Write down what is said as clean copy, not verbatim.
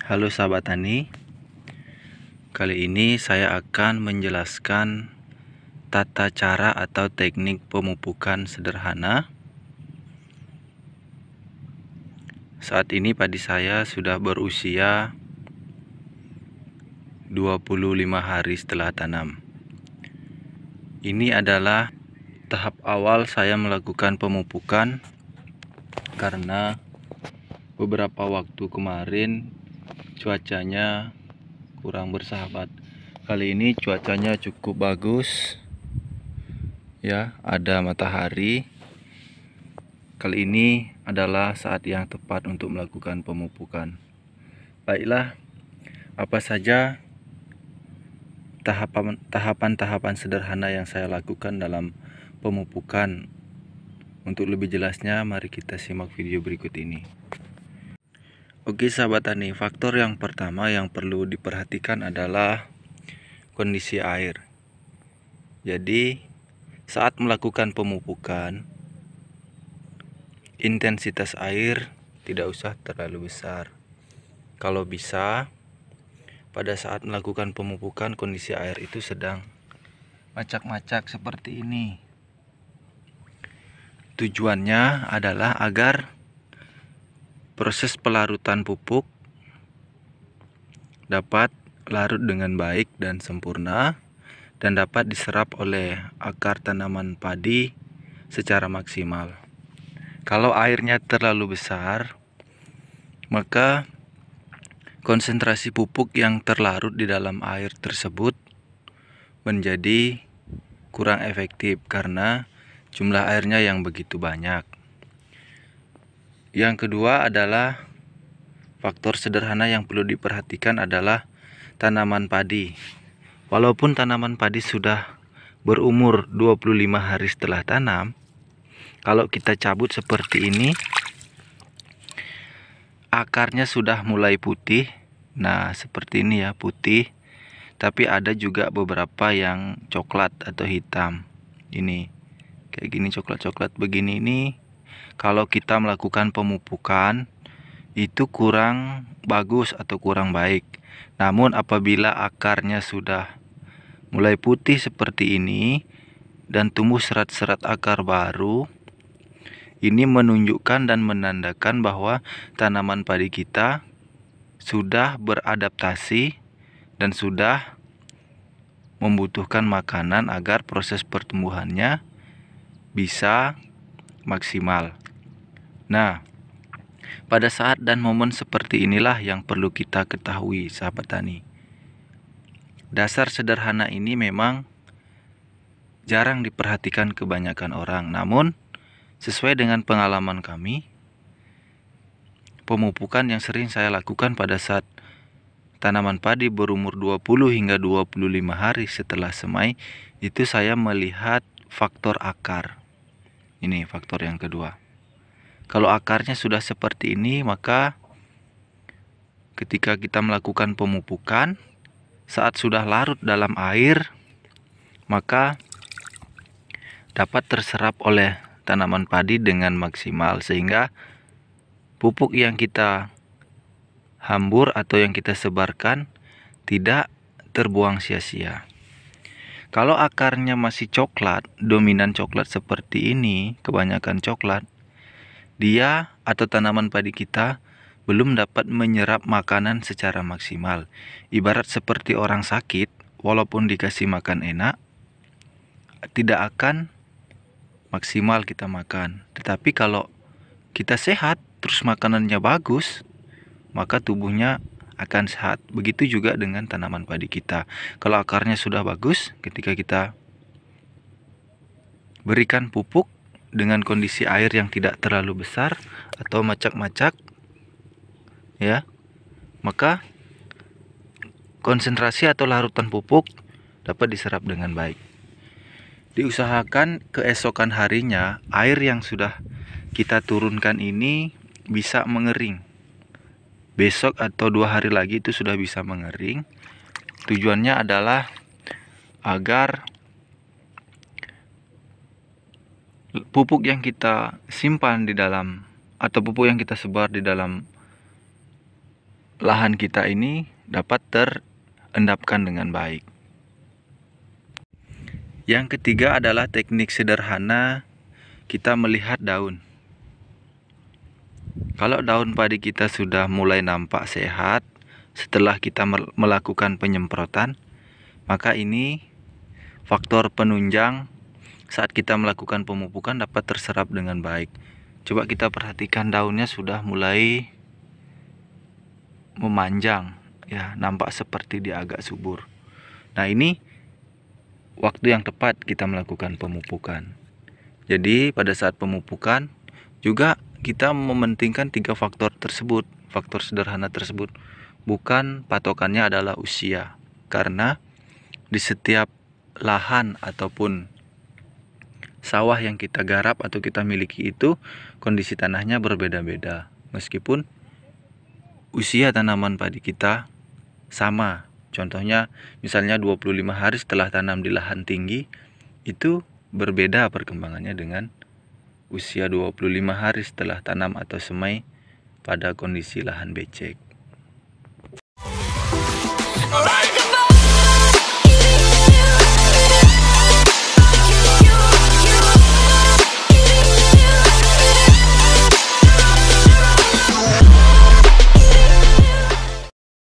Halo sahabat tani, kali ini saya akan menjelaskan tata cara atau teknik pemupukan sederhana. Saat ini padi saya sudah berusia 25 hari setelah tanam. Ini adalah tahap awal saya melakukan pemupukan karena beberapa waktu kemarin cuacanya kurang bersahabat. Kali ini cuacanya cukup bagus ya, ada matahari. Kali ini adalah saat yang tepat untuk melakukan pemupukan. Baiklah, apa saja tahapan-tahapan sederhana yang saya lakukan dalam pemupukan? Untuk lebih jelasnya, mari kita simak video berikut ini. Oke sahabat tani, faktor yang pertama yang perlu diperhatikan adalah kondisi air. Jadi saat melakukan pemupukan, intensitas air tidak usah terlalu besar. Kalau bisa, pada saat melakukan pemupukan kondisi air itu sedang macak-macak seperti ini. Tujuannya adalah agar proses pelarutan pupuk dapat larut dengan baik dan sempurna dan dapat diserap oleh akar tanaman padi secara maksimal. Kalau airnya terlalu besar, maka konsentrasi pupuk yang terlarut di dalam air tersebut menjadi kurang efektif karena jumlah airnya yang begitu banyak. Yang kedua adalah faktor sederhana yang perlu diperhatikan adalah tanaman padi. Walaupun tanaman padi sudah berumur 25 hari setelah tanam, kalau kita cabut seperti ini, akarnya sudah mulai putih. Nah, seperti ini ya, putih. Tapi ada juga beberapa yang coklat atau hitam. Ini kayak gini, coklat-coklat begini. Ini kalau kita melakukan pemupukan itu kurang bagus atau kurang baik. Namun apabila akarnya sudah mulai putih seperti ini dan tumbuh serat-serat akar baru, ini menunjukkan dan menandakan bahwa tanaman padi kita sudah beradaptasi dan sudah membutuhkan makanan agar proses pertumbuhannya bisa maksimal. Nah, pada saat dan momen seperti inilah yang perlu kita ketahui sahabat tani. Dasar sederhana ini memang jarang diperhatikan kebanyakan orang. Namun sesuai dengan pengalaman kami, pemupukan yang sering saya lakukan pada saat tanaman padi berumur 20 hingga 25 hari setelah semai, itu saya melihat faktor akar. Ini faktor yang kedua. Kalau akarnya sudah seperti ini, maka ketika kita melakukan pemupukan, saat sudah larut dalam air, maka dapat terserap oleh tanaman padi dengan maksimal, sehingga pupuk yang kita hambur atau yang kita sebarkan tidak terbuang sia-sia. Kalau akarnya masih coklat, dominan coklat seperti ini, kebanyakan coklat, dia atau tanaman padi kita belum dapat menyerap makanan secara maksimal. Ibarat seperti orang sakit, walaupun dikasih makan enak, tidak akan maksimal kita makan. Tetapi kalau kita sehat, terus makanannya bagus, maka tubuhnya akan sehat. Begitu juga dengan tanaman padi kita. Kalau akarnya sudah bagus, ketika kita berikan pupuk dengan kondisi air yang tidak terlalu besar atau macak-macak, ya, maka konsentrasi atau larutan pupuk dapat diserap dengan baik. Diusahakan keesokan harinya air yang sudah kita turunkan ini bisa mengering. Besok atau 2 hari lagi itu sudah bisa mengering. Tujuannya adalah agar pupuk yang kita simpan di dalam atau pupuk yang kita sebar di dalam lahan kita ini dapat terendapkan dengan baik. Yang ketiga adalah teknik sederhana kita melihat daun. Kalau daun padi kita sudah mulai nampak sehat setelah kita melakukan penyemprotan, maka ini faktor penunjang saat kita melakukan pemupukan dapat terserap dengan baik. Coba kita perhatikan, daunnya sudah mulai memanjang ya, nampak seperti dia agak subur. Nah, ini waktu yang tepat kita melakukan pemupukan. Jadi pada saat pemupukan juga kita mementingkan 3 faktor tersebut, faktor sederhana tersebut. Bukan patokannya adalah usia, karena di setiap lahan ataupun sawah yang kita garap atau kita miliki itu kondisi tanahnya berbeda-beda. Meskipun usia tanaman padi kita sama, contohnya misalnya 25 hari setelah tanam di lahan tinggi, itu berbeda perkembangannya dengan usia 25 hari setelah tanam atau semai pada kondisi lahan becek.